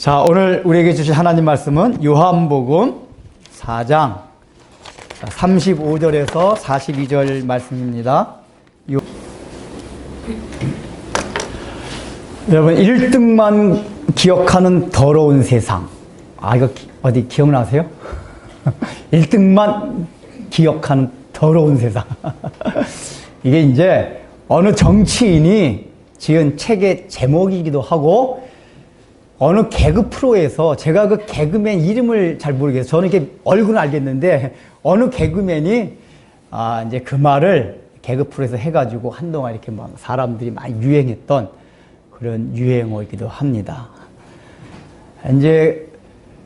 자, 오늘 우리에게 주신 하나님 말씀은 요한복음 4장 35절에서 42절 말씀입니다. 여러분, 1등만 기억하는 더러운 세상. 이거 어디 기억나세요? 1등만 기억하는 더러운 세상. 이게 이제 어느 정치인이 지은 책의 제목이기도 하고, 어느 개그 프로에서, 제가 그 개그맨 이름을 잘 모르겠어요. 저는 이렇게 얼굴은 알겠는데, 어느 개그맨이, 이제 그 말을 개그 프로에서 해가지고 한동안 이렇게 막 사람들이 많이 유행했던 그런 유행어이기도 합니다. 이제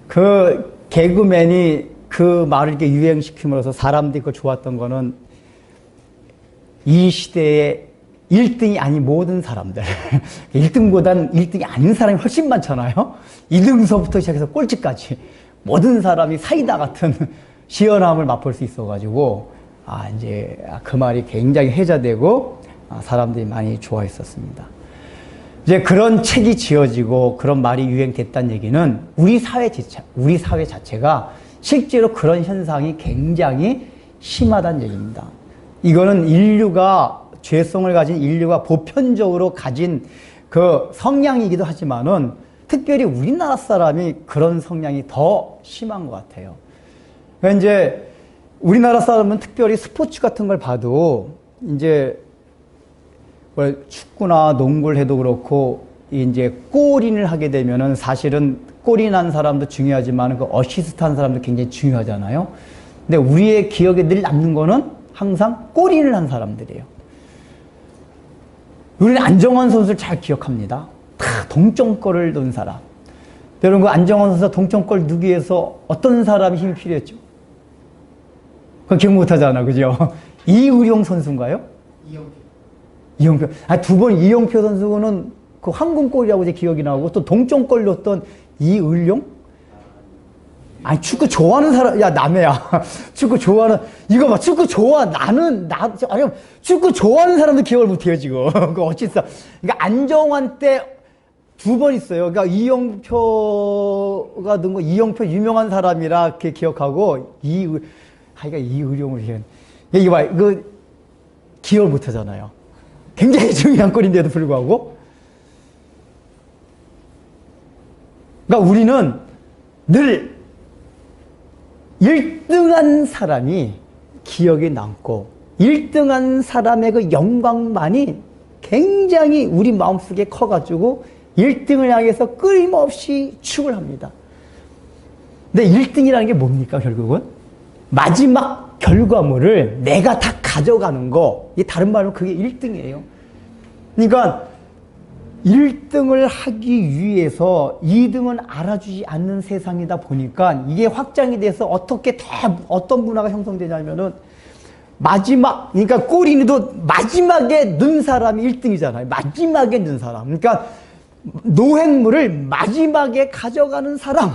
그 개그맨이 그 말을 이렇게 유행시킴으로써 사람들이 그걸 좋았던 거는 이 시대에 1등이 아닌 모든 사람들, 1등보다는 1등이 아닌 사람이 훨씬 많잖아요. 2등서부터 시작해서 꼴찌까지 모든 사람이 사이다 같은 시원함을 맛볼 수 있어가지고 이제 그 말이 굉장히 회자되고 사람들이 많이 좋아했었습니다. 이제 그런 책이 지어지고 그런 말이 유행됐다는 얘기는 우리 사회 자체가 실제로 그런 현상이 굉장히 심하다는 얘기입니다. 이거는 죄성을 가진 인류가 보편적으로 가진 그 성향이기도 하지만은 특별히 우리나라 사람이 그런 성향이 더 심한 것 같아요. 그러니까 이제 우리나라 사람은 특별히 스포츠 같은 걸 봐도 이제 축구나 농구를 해도 그렇고 이제 골인을 하게 되면은 사실은 골인한 사람도 중요하지만 그 어시스트 한 사람도 굉장히 중요하잖아요. 근데 우리의 기억에 늘 남는 거는 항상 골인을 한 사람들이에요. 우리는 안정환 선수를 잘 기억합니다. 다 동점골을 넣은 사람. 여러분, 그 안정환 선수가 동점골 넣기 위해서 어떤 사람이 힘이 필요했죠? 그건 기억 못하잖아, 그죠? 이의룡 선수인가요? 이영표. 두 번 이영표 선수는 그 황금골이라고 제 기억이 나고, 또 동점골 넣었던 이의룡? 축구 좋아하는 사람, 남해야. 축구 좋아하는, 이거 봐, 축구 축구 좋아하는 사람도 기억을 못해요, 지금. 그 어찌서. 그러니까 안정환 때 두 번 있어요. 그러니까 이영표가 넣은 거, 이영표 유명한 사람이라 이렇게 기억하고, 이의룡을 기억. 이거 봐, 기억을 못 하잖아요. 굉장히 중요한 골인데도 불구하고. 그러니까 우리는 늘 1등한 사람이 기억에 남고 1등한 사람의 그 영광만이 굉장히 우리 마음속에 커가지고 1등을 향해서 끊임없이 축을 합니다. 근데 1등이라는 게 뭡니까, 결국은? 마지막 결과물을 내가 다 가져가는 거. 이게 다른 말로 그게 1등이에요. 그러니까 1등을 하기 위해서 2등은 알아주지 않는 세상이다 보니까 이게 확장이 돼서 어떤 문화가 형성되냐면은 그러니까 골인이도 마지막에 넣은 사람이 1등이잖아요. 마지막에 넣은 사람. 그러니까 노획물을 마지막에 가져가는 사람,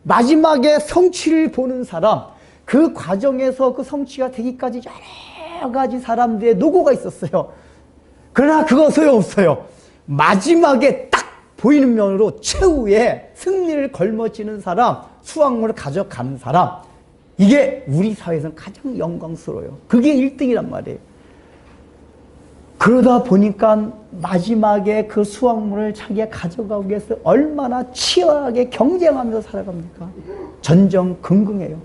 마지막에 성취를 보는 사람, 그 과정에서 그 성취가 되기까지 여러 가지 사람들의 노고가 있었어요. 그러나 그거 소용없어요. 마지막에 딱 보이는 면으로 최후의 승리를 걸머쥐는 사람, 수확물을 가져가는 사람, 이게 우리 사회에서는 가장 영광스러워요. 그게 1등이란 말이에요. 그러다 보니까 마지막에 그 수확물을 자기가 가져가기 위해서 얼마나 치열하게 경쟁하면서 살아갑니까? 전전긍긍해요.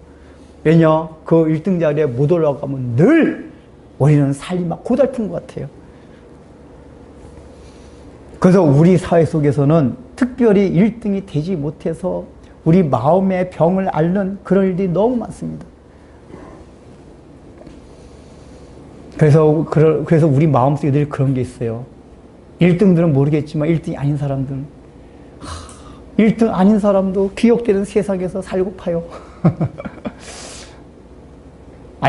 왜냐? 그 1등 자리에 못 올라가면 늘 우리는 삶이 막 고달픈 것 같아요. 그래서 우리 사회 속에서는 특별히 1등이 되지 못해서 우리 마음의 병을 앓는 그런 일들이 너무 많습니다. 그래서 우리 마음속에 늘 그런 게 있어요. 1등들은 모르겠지만 1등이 아닌 사람들은 1등 아닌 사람도 기억되는 세상에서 살고파요.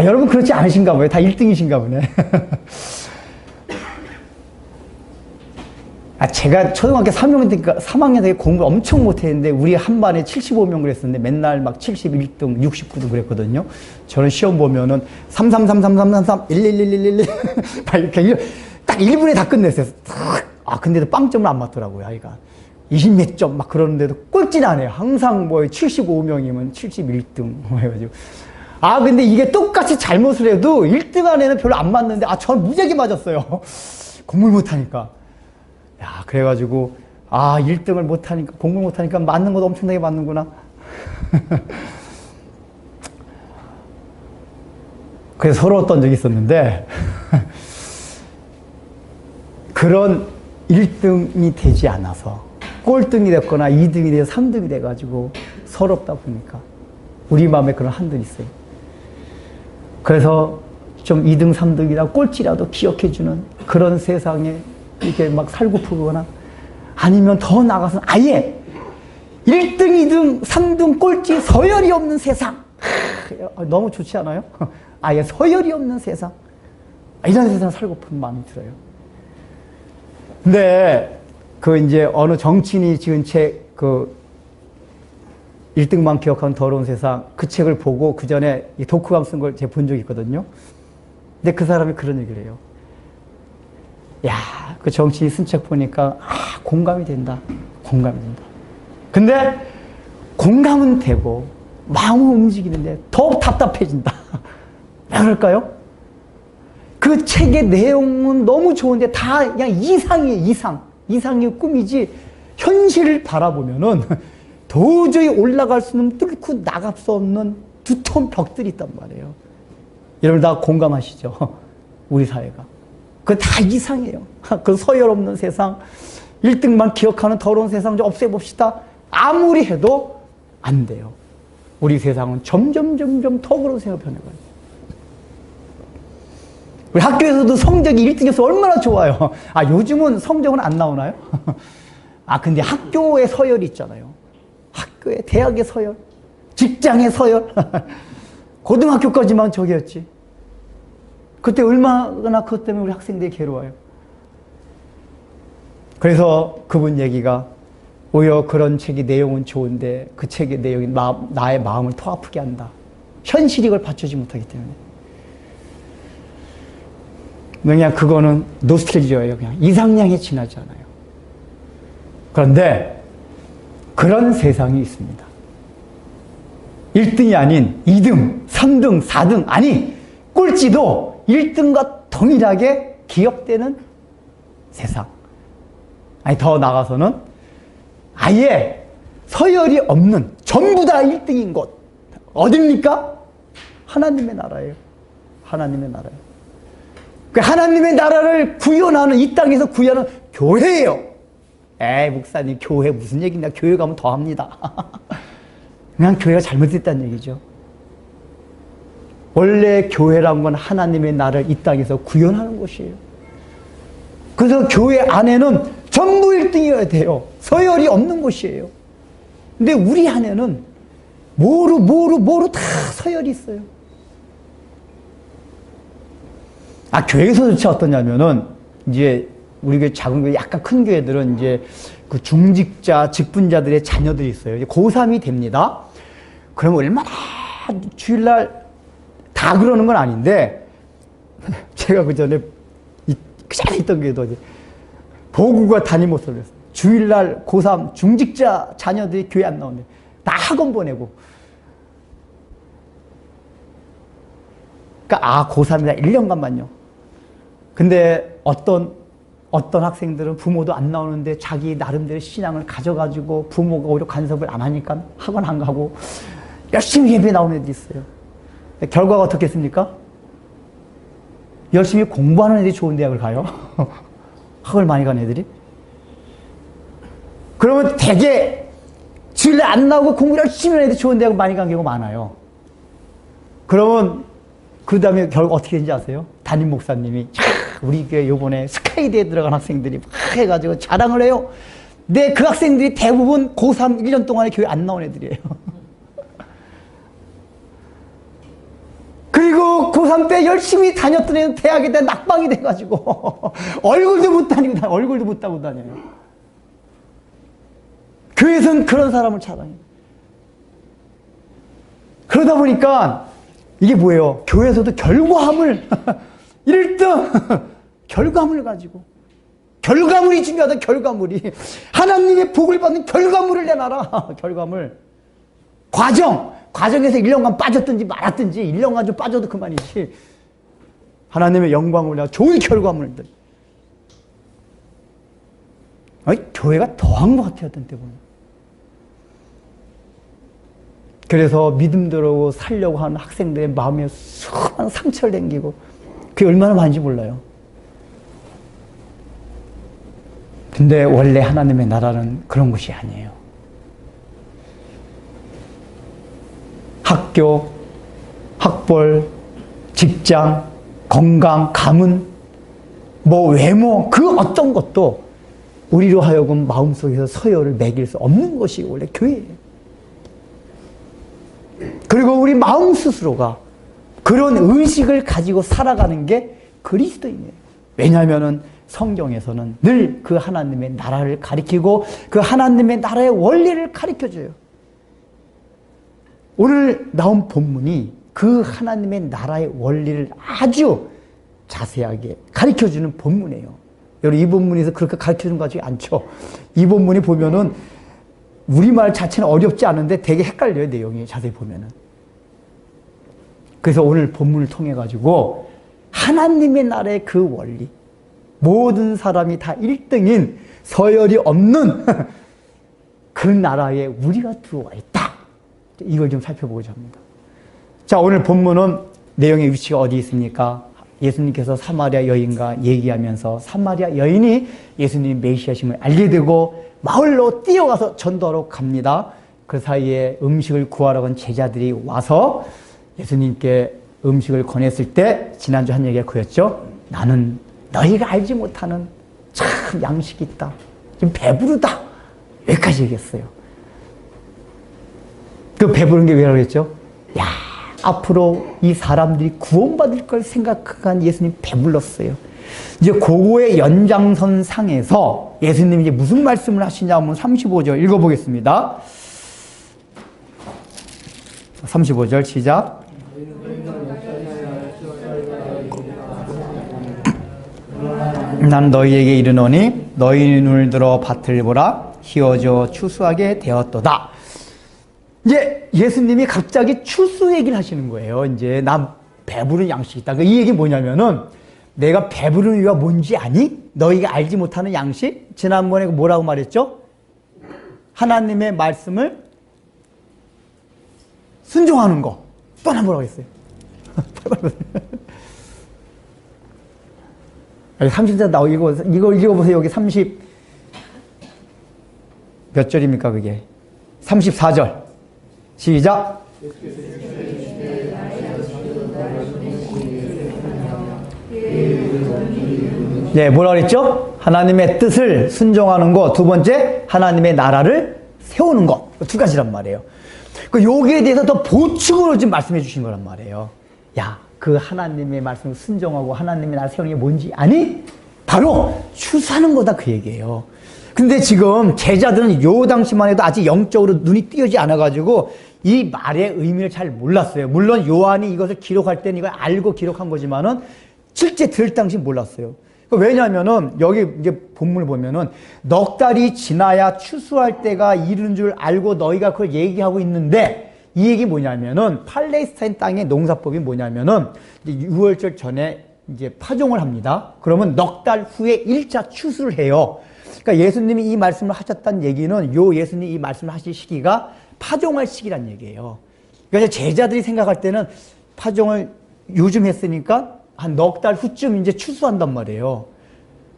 여러분 그렇지 않으신가 봐요. 다 1등이신가 보네. 제가 초등학교 3학년 때 공부 엄청 못했는데 우리 한 반에 75명 그랬었는데 맨날 막 71등, 69등 그랬거든요. 저는 시험 보면은 33333333 11111 이렇게 딱 1분에 다 끝냈어요. 근데도 빵점을 안 맞더라고요, 아이가. 20몇 점 막 그러는데도 꼴찌는 안 해요. 항상 뭐 75명이면 71등 해가지고. 아, 근데 이게 똑같이 잘못을 해도 1등 안에는 별로 안 맞는데, 아, 전 무지하게 맞았어요. 공부를 못하니까. 야, 그래가지고, 아, 1등을 못하니까, 공부를 못하니까 맞는 것도 엄청나게 맞는구나. 그래서 서러웠던 적이 있었는데, 그런 1등이 되지 않아서, 꼴등이 됐거나 2등이 돼서 3등이 돼가지고 서럽다 보니까, 우리 마음에 그런 한들이 있어요. 그래서 좀 2등, 3등이라 꼴찌라도 기억해주는 그런 세상에 이렇게 막 살고프거나 아니면 더 나가서 아예 1등, 2등, 3등 꼴찌 서열이 없는 세상. 너무 좋지 않아요? 아예 서열이 없는 세상. 이런 세상 살고픈 마음이 들어요. 근데 그 이제 어느 정치인이 지은 책, 그 1등만 기억하는 더러운 세상, 그 책을 보고 그 전에 독후감 쓴 걸 제가 본 적이 있거든요. 근데 그 사람이 그런 얘기를 해요. 야, 그 정치인이 쓴 책 보니까, 아, 공감이 된다. 공감이 된다. 근데 공감은 되고, 마음은 움직이는데 더 답답해진다. 왜 그럴까요? 그 책의 내용은 너무 좋은데 다 그냥 이상이에요, 이상. 이상이 꿈이지, 현실을 바라보면은 도저히 올라갈 수 없는 뚫고 나갈 수 없는 두터운 벽들이 있단 말이에요. 여러분 다 공감하시죠? 우리 사회가. 그거 다 이상해요. 그 서열 없는 세상, 1등만 기억하는 더러운 세상 좀 없애봅시다. 아무리 해도 안 돼요. 우리 세상은 점점 더 그런 세상으로 변해가요. 우리 학교에서도 성적이 1등이어서 얼마나 좋아요. 아, 요즘은 성적은 안 나오나요? 아, 근데 학교에 서열이 있잖아요. 학교에, 대학의 서열, 직장의 서열. 고등학교까지만 저기였지. 그때 얼마나 그것 때문에 우리 학생들이 괴로워요. 그래서 그분 얘기가 오히려 그런 책의 내용은 좋은데 그 책의 내용이 나의 마음을 더 아프게 한다. 현실이 이걸 받쳐주지 못하기 때문에. 그냥 그거는 노스텔지어예요. 그냥 이상향에 지나지 않아요. 그런데 그런 세상이 있습니다. 1등이 아닌 2등, 3등, 4등, 아니 꼴찌도 1등과 동일하게 기억되는 세상. 아니 더 나가서는 아예 서열이 없는 전부 다 1등인 곳. 어딥니까? 하나님의 나라예요. 하나님의 나라예요. 그 하나님의 나라를 구현하는, 이 땅에서 구현하는 교회예요. 에이, 목사님, 교회 무슨 얘기냐? 교회 가면 더 합니다. 그냥 교회가 잘못됐다는 얘기죠. 원래 교회란 건 하나님의 나라를 이 땅에서 구현하는 곳이에요. 그래서 교회 안에는 전부 1등이어야 돼요. 서열이 없는 곳이에요. 근데 우리 안에는 뭐로 다 서열이 있어요. 아, 교회에서조차 어떠냐면은, 이제, 우리 교회 작은 교회, 약간 큰 교회들은 이제 그 중직자, 직분자들의 자녀들이 있어요. 이제 고3이 됩니다. 그러면 얼마나 주일날 다 그러는 건 아닌데, 제가 그 전에 그 전에 있던 교회도 이제 보구가 담임 목사를 했어요. 주일날 고3 중직자 자녀들이 교회 안 나오는데, 다 학원 보내고. 그러니까, 고3이다. 1년간만요. 근데 어떤 학생들은 부모도 안 나오는데 자기 나름대로 신앙을 가져가지고 부모가 오히려 간섭을 안 하니까 학원 안 가고 열심히 예배 나오는 애들이 있어요. 결과가 어떻겠습니까? 열심히 공부하는 애들이 좋은 대학을 가요. 학원을 많이 가는 애들이. 그러면 되게 주일날 안 나오고 공부 열심히 하는 애들이 좋은 대학을 많이 간 경우가 많아요. 그러면 그 다음에 결과 어떻게 되는지 아세요? 담임 목사님이 우리 교회 요번에 스카이대에 들어간 학생들이 막 해가지고 자랑을 해요. 근데 그 학생들이 대부분 고3 1년 동안에 교회 안 나온 애들이에요. 그리고 고3 때 열심히 다녔던 애는 대학에 대한 낙방이 돼가지고 얼굴도 못 따고 다녀요. 교회에서는 그런 사람을 자랑해요. 그러다 보니까 이게 뭐예요? 교회에서도 결과함을 1등 결과함을 가지고 결과물이 중요하다, 결과물이. 하나님의 복을 받는 결과물을 내놔라, 결과물. 과정에서 1년간 빠졌든지 말았든지 1년간 좀 빠져도 그만이지. 하나님의 영광을 내가 좋은 결과물들. 교회가 더한 것 같아요, 어떤 때 보면. 그래서 믿음대로 살려고 하는 학생들의 마음에 수많은 상처를 남기고, 그게 얼마나 많은지 몰라요. 근데 원래 하나님의 나라는 그런 것이 아니에요. 학교, 학벌, 직장, 건강, 가문, 외모, 그 어떤 것도 우리로 하여금 마음속에서 서열을 매길 수 없는 것이 원래 교회예요. 그리고 우리 마음 스스로가 그런 의식을 가지고 살아가는 게 그리스도인이에요. 왜냐하면 성경에서는 늘 그 하나님의 나라를 가리키고 그 하나님의 나라의 원리를 가리켜줘요. 오늘 나온 본문이 그 하나님의 나라의 원리를 아주 자세하게 가르쳐주는 본문이에요. 여러분, 이 본문에서 그렇게 가르쳐주는 거 같지 않죠? 이 본문이 보면은 우리말 자체는 어렵지 않은데 되게 헷갈려요, 내용이 자세히 보면은. 그래서 오늘 본문을 통해 가지고 하나님의 나라의 그 원리, 모든 사람이 다 1등인 서열이 없는 그 나라에 우리가 들어와 있다. 이걸 좀 살펴보고자 합니다. 자, 오늘 본문은 내용의 위치가 어디 있습니까? 예수님께서 사마리아 여인과 얘기하면서 사마리아 여인이 예수님 메시아심을 알게 되고 마을로 뛰어가서 전도하러 갑니다. 그 사이에 음식을 구하러 간 제자들이 와서 예수님께 음식을 권했을 때 지난주 한 얘기가 그였죠. 나는 너희가 알지 못하는 참 양식이 있다. 지금 배부르다. 여기까지 얘기했어요. 그 배부른 게 왜라고 했죠? 야, 앞으로 이 사람들이 구원받을 걸 생각한 예수님 배불렀어요. 이제 그거의 연장선 상에서 예수님이 이제 무슨 말씀을 하시냐 하면 35절 읽어보겠습니다. 35절 시작. 난 너희에게 이르노니 너희 눈을 들어 밭을 보라 희어져 추수하게 되었도다. 이제 예수님이 갑자기 추수 얘기를 하시는 거예요. 이제 나 배부른 양식이 있다. 이 얘기 뭐냐면은 내가 배부른 이유가 뭔지 아니? 너희가 알지 못하는 양식? 지난번에 뭐라고 말했죠? 하나님의 말씀을 순종하는 거. 또 하나 뭐라고 했어요? 30절 나오 이거 읽어보세요. 여기 30 몇 절입니까 그게? 34절 시작. 네, 뭐라 그랬죠? 하나님의 뜻을 순종하는 것. 두 번째, 하나님의 나라를 세우는 것. 두 가지란 말이에요. 여기에 대해서 더 보충으로 지금 말씀해 주신 거란 말이에요. 야, 그 하나님의 말씀을 순종하고 하나님의 나라 세우는 게 뭔지 아니? 바로 추수하는 거다 그 얘기예요. 근데 지금 제자들은 요 당시만 해도 아직 영적으로 눈이 띄어지 않아가지고 이 말의 의미를 잘 몰랐어요. 물론 요한이 이것을 기록할 때는 이걸 알고 기록한 거지만은 실제 들 당시 몰랐어요. 왜냐하면은 여기 이제 본문을 보면은 넉 달이 지나야 추수할 때가 이른 줄 알고 너희가 그걸 얘기하고 있는데 이 얘기 뭐냐면은 팔레스타인 땅의 농사법이 뭐냐면은 이제 6월절 전에 이제 파종을 합니다. 그러면 넉 달 후에 1차 추수를 해요. 그러니까 예수님이 이 말씀을 하셨다는 얘기는 요 예수님이 이 말씀을 하실 시기가 파종할 시기란 얘기예요. 그러니까 제자들이 생각할 때는 파종을 요즘 했으니까 한 넉 달 후쯤 이제 추수한단 말이에요.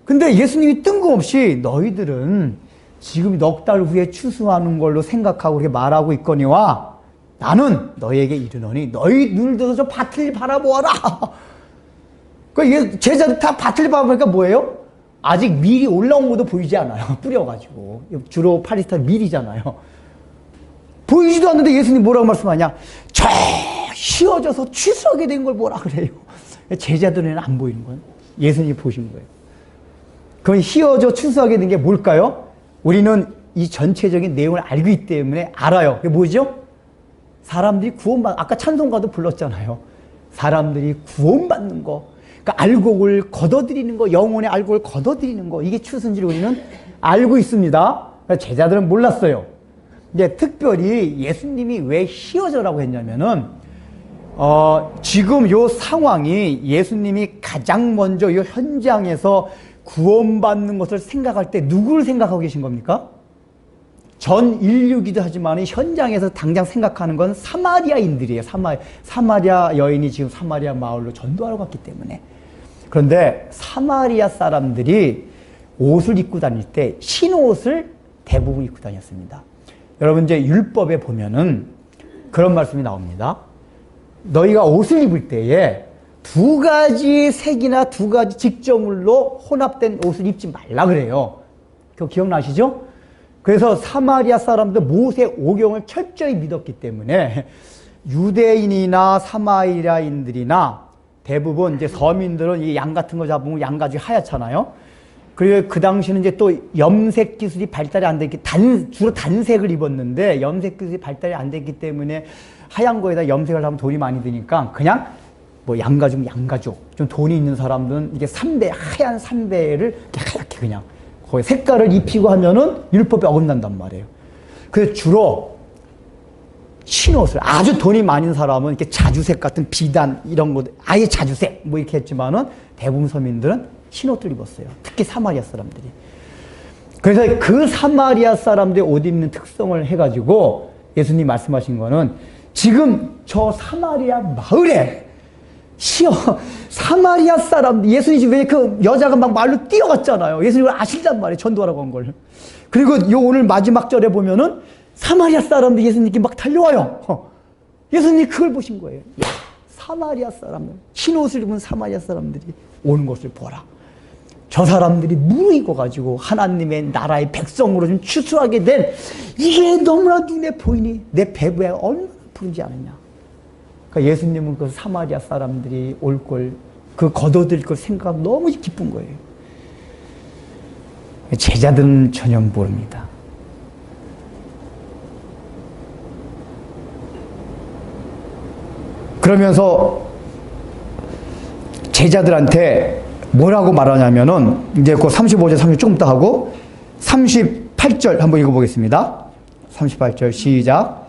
근데 예수님이 뜬금없이 너희들은 지금 넉 달 후에 추수하는 걸로 생각하고 그렇게 말하고 있거니와 나는 너희에게 이르노니 너희 눈을 들어서 저 밭을 바라보아라. 그러니까 제자들 다 밭을 바라보니까 뭐예요? 아직 밀이 올라온 것도 보이지 않아요. 뿌려가지고. 주로 팔레스타인 밀이잖아요. 보이지도 않는데 예수님 뭐라고 말씀하냐? 저 휘어져서 추수하게 된 걸 뭐라 그래요? 제자들에는 안 보이는 거예요. 예수님이 보신 거예요. 그럼 휘어져 추수하게 된 게 뭘까요? 우리는 이 전체적인 내용을 알고 있기 때문에 알아요. 그게 뭐죠? 사람들이 구원받는, 아까 찬송가도 불렀잖아요. 사람들이 구원받는 거. 그러니까 알곡을 걷어들이는 거, 영혼의 알곡을 걷어들이는 거, 이게 추수인지를 우리는 알고 있습니다. 그러니까 제자들은 몰랐어요. 이제 특별히 예수님이 왜 희어져라고 했냐면은 지금 요 상황이 예수님이 가장 먼저 이 현장에서 구원받는 것을 생각할 때 누구를 생각하고 계신 겁니까? 전 인류기도 하지만 현장에서 당장 생각하는 건 사마리아인들이에요. 사마리아 여인이 지금 사마리아 마을로 전도하러 갔기 때문에. 그런데 사마리아 사람들이 옷을 입고 다닐 때 흰옷을 대부분 입고 다녔습니다. 여러분 이제 율법에 보면은 그런 말씀이 나옵니다. 너희가 옷을 입을 때에 두 가지 색이나 두 가지 직조물로 혼합된 옷을 입지 말라 그래요. 그거 기억나시죠? 그래서 사마리아 사람들 모세 오경을 철저히 믿었기 때문에 유대인이나 사마리아인들이나 대부분 이제 서민들은 이 양 같은 거 잡으면 양가죽이 하얗잖아요. 그리고 그 당시는 이제 또 염색 기술이 발달이 안 됐기 주로 단색을 입었는데 염색 기술이 발달이 안 됐기 때문에 하얀 거에다 염색을 하면 돈이 많이 드니까 그냥 뭐 양가죽 좀 돈이 있는 사람들은 이게 하얀 삼배를 하얗게 그냥 거기 색깔을 입히고 하면은 율법에 어긋난단 말이에요. 그래서 주로 흰옷을 아주 돈이 많은 사람은 이렇게 자주색 같은 비단 이런 거 아예 자주색 뭐 이렇게 했지만은 대부분 서민들은 흰옷을 입었어요. 특히 사마리아 사람들이. 그래서 그 사마리아 사람들의 옷 입는 특성을 해가지고 예수님 말씀하신 거는 지금 저 사마리아 마을에 사마리아 사람, 예수님이 왜 그 여자가 막 말로 뛰어갔잖아요. 예수님을 아실단 말이에요. 전도하러 간 걸. 그리고 요 오늘 마지막 절에 보면은 사마리아 사람들 예수님께 막 달려와요. 예수님이 그걸 보신 거예요. 야, 사마리아 사람들, 흰 옷을 입은 사마리아 사람들이 오는 것을 보라. 저 사람들이 무르익어가지고 하나님의 나라의 백성으로 좀 추수하게 된 이게 너무나 눈에 보이니 내 배부에 얼마나 부른지 아느냐. 그러니까 예수님은 그 사마리아 사람들이 올 걸, 그 걷어들일 걸 생각하면 너무 기쁜 거예요. 제자들은 전혀 모릅니다. 그러면서 제자들한테 뭐라고 말하냐면은 이제 그 35절, 36절 조금 더 하고 38절 한번 읽어보겠습니다. 38절 시작.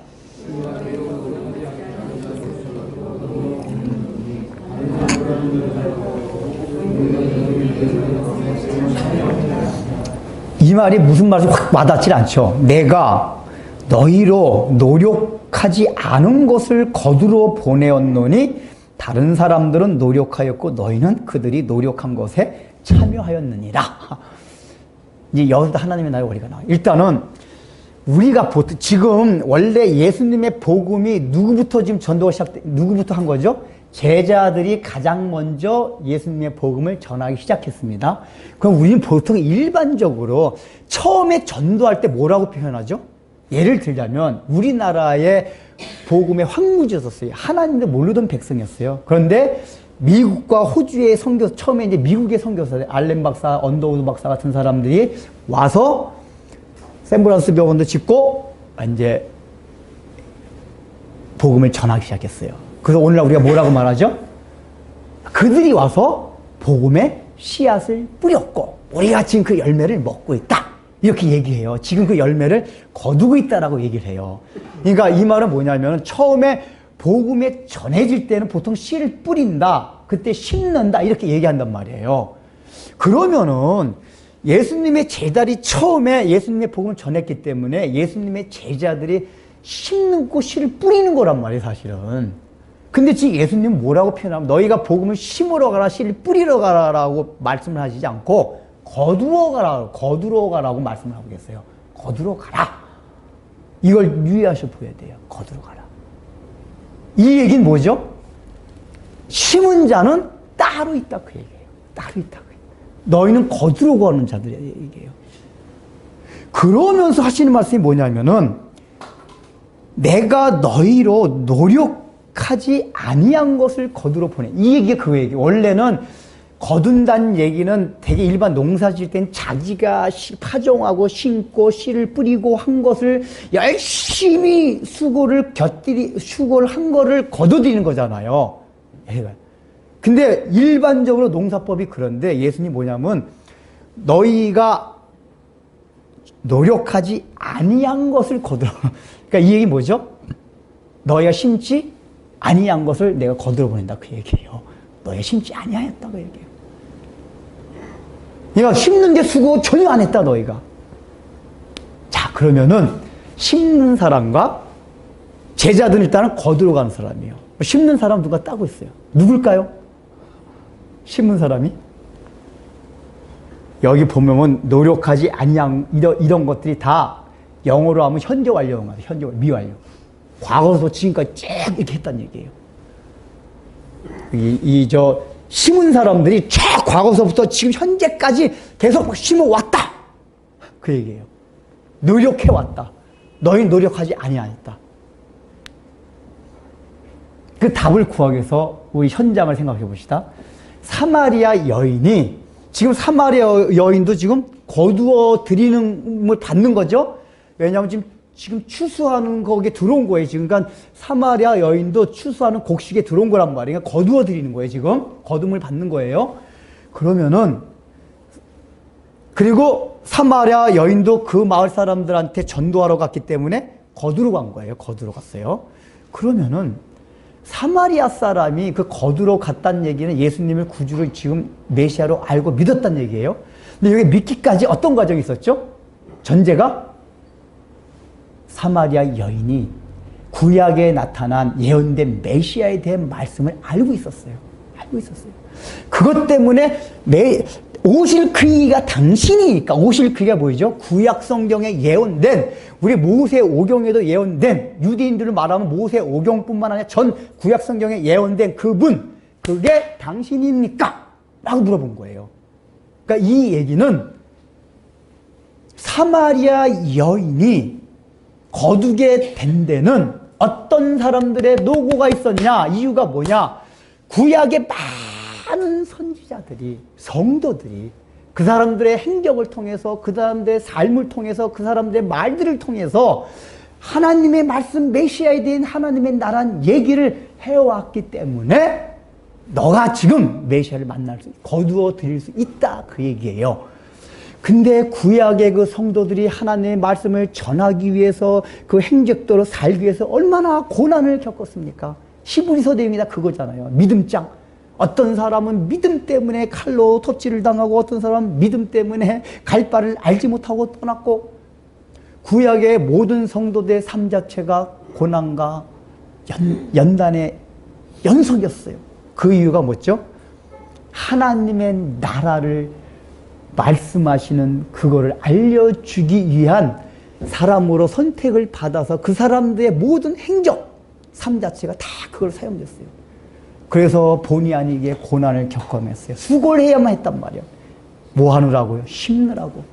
이 말이 무슨 말인지 확 와닿질 않죠. 내가 너희로 노력하지 않은 것을 거두러 보내었노니 다른 사람들은 노력하였고 너희는 그들이 노력한 것에 참여하였느니라. 이제 여기서 하나님의 나라의 원리가 나와요. 일단은 우리가 지금 원래 예수님의 복음이 누구부터 지금 전도가 누구부터 한 거죠? 제자들이 가장 먼저 예수님의 복음을 전하기 시작했습니다. 그럼 우리는 보통 일반적으로 처음에 전도할 때 뭐라고 표현하죠? 예를 들자면 우리나라의 복음의 황무지였었어요. 하나님도 모르던 백성이었어요. 그런데 미국과 호주의 선교, 처음에 이제 미국의 선교사들, 알렌 박사, 언더우드 박사 같은 사람들이 와서 샌브란스 병원도 짓고 이제 복음을 전하기 시작했어요. 그래서 오늘날 우리가 뭐라고 말하죠? 그들이 와서 복음의 씨앗을 뿌렸고 우리가 지금 그 열매를 먹고 있다. 이렇게 얘기해요. 지금 그 열매를 거두고 있다라고 얘기를 해요. 그러니까 이 말은 뭐냐면 처음에 복음에 전해질 때는 보통 씨를 뿌린다. 그때 심는다. 이렇게 얘기한단 말이에요. 그러면은 예수님의 제자들이 처음에 예수님의 복음을 전했기 때문에 예수님의 제자들이 심고 씨를 뿌리는 거란 말이에요, 사실은. 근데 지금 예수님은 뭐라고 표현하면 너희가 복음을 심으러 가라, 씨를 뿌리러 가라라고 말씀을 하시지 않고 거두러 가라고 말씀을 하고 계세요. 거두러 가라. 이걸 유의하셔 보여야 돼요. 거두러 가라. 이 얘기는 뭐죠? 심은 자는 따로 있다 그 얘기예요. 따로 있다 그 얘기예요. 너희는 거두러 가는 자들의 얘기예요. 그러면서 하시는 말씀이 뭐냐면은 내가 너희로 노력하지 아니한 것을 거두러 보내. 이 얘기가 그 얘기. 원래는 거둔다는 얘기는 되게 일반 농사 지을 땐 자기가 파종하고 심고 씨를 뿌리고 한 것을 열심히 수고를 한 거를 거둬들이는 거잖아요. 근데 일반적으로 농사법이 그런데 예수님이 뭐냐면 너희가 노력하지 아니한 것을 거두라. 그러니까 이 얘기 뭐죠? 너희가 심지 아니한 것을 내가 거두어 보낸다 그 얘기예요. 너희가 심지 아니하였다 그 얘기예요. 그러니까 심는 게 수고 전혀 안 했다 너희가. 자 그러면은 심는 사람과 제자들은 일단은 거두러 가는 사람이에요. 심는 사람 누가 따고 있어요? 누굴까요? 심는 사람이? 여기 보면은 노력하지 아니한 이런 것들이 다 영어로 하면 현재 완료형이에요. 현재 완료, 미완료. 과거에서 지금까지 쭉 이렇게 했다는 얘기예요. 심은 사람들이 쭉 과거서부터 지금 현재까지 계속 심어왔다. 그 얘기예요. 노력해왔다. 너희 노력하지 아니하였다. 그 답을 구하기 위해서 우리 현장을 생각해 봅시다. 사마리아 여인이 지금 사마리아 여인도 지금 거두어 드리는 걸 받는 거죠. 왜냐하면 지금 추수하는 거기에 들어온 거예요. 지금 그러니까 사마리아 여인도 추수하는 곡식에 들어온 거란 말이에요. 그러니까 거두어 드리는 거예요. 지금 거둠을 받는 거예요. 그러면은 그리고 사마리아 여인도 그 마을 사람들한테 전도하러 갔기 때문에 거두러 간 거예요. 거두러 갔어요. 그러면은 사마리아 사람이 그 거두러 갔다는 얘기는 예수님을 구주로 지금 메시아로 알고 믿었다는 얘기예요. 근데 여기 믿기까지 어떤 과정이 있었죠? 전제가 사마리아 여인이 구약에 나타난 예언된 메시아에 대한 말씀을 알고 있었어요. 알고 있었어요. 그것 때문에 오실 그이가 당신이니까. 오실 그이가 뭐죠? 구약 성경에 예언된, 우리 모세오경에도 예언된, 유대인들을 말하면 모세오경뿐만 아니라 전 구약 성경에 예언된 그분, 그게 당신입니까? 라고 물어본 거예요. 그러니까 이 얘기는 사마리아 여인이 거두게 된 데는 어떤 사람들의 노고가 있었냐? 이유가 뭐냐? 구약의 많은 선지자들이, 성도들이 그 사람들의 행적을 통해서, 그 사람들의 삶을 통해서, 그 사람들의 말들을 통해서 하나님의 말씀, 메시아에 대한 하나님의 나라는 얘기를 해왔기 때문에 너가 지금 메시아를 만날 수, 거두어 드릴 수 있다 그 얘기예요. 근데 구약의 그 성도들이 하나님의 말씀을 전하기 위해서 그 행적대로 살기 위해서 얼마나 고난을 겪었습니까? 히브리서 내용이 다 그거잖아요. 믿음장. 어떤 사람은 믿음 때문에 칼로 토치를 당하고 어떤 사람은 믿음 때문에 갈 바를 알지 못하고 떠났고, 구약의 모든 성도들의 삶 자체가 고난과 연단의 연속이었어요. 그 이유가 뭐죠? 하나님의 나라를 말씀하시는 그거를 알려주기 위한 사람으로 선택을 받아서 그 사람들의 모든 행적, 삶 자체가 다 그걸 사용됐어요. 그래서 본의 아니게 고난을 겪어냈어요. 수고를 해야만 했단 말이에요. 뭐 하느라고요? 심느라고.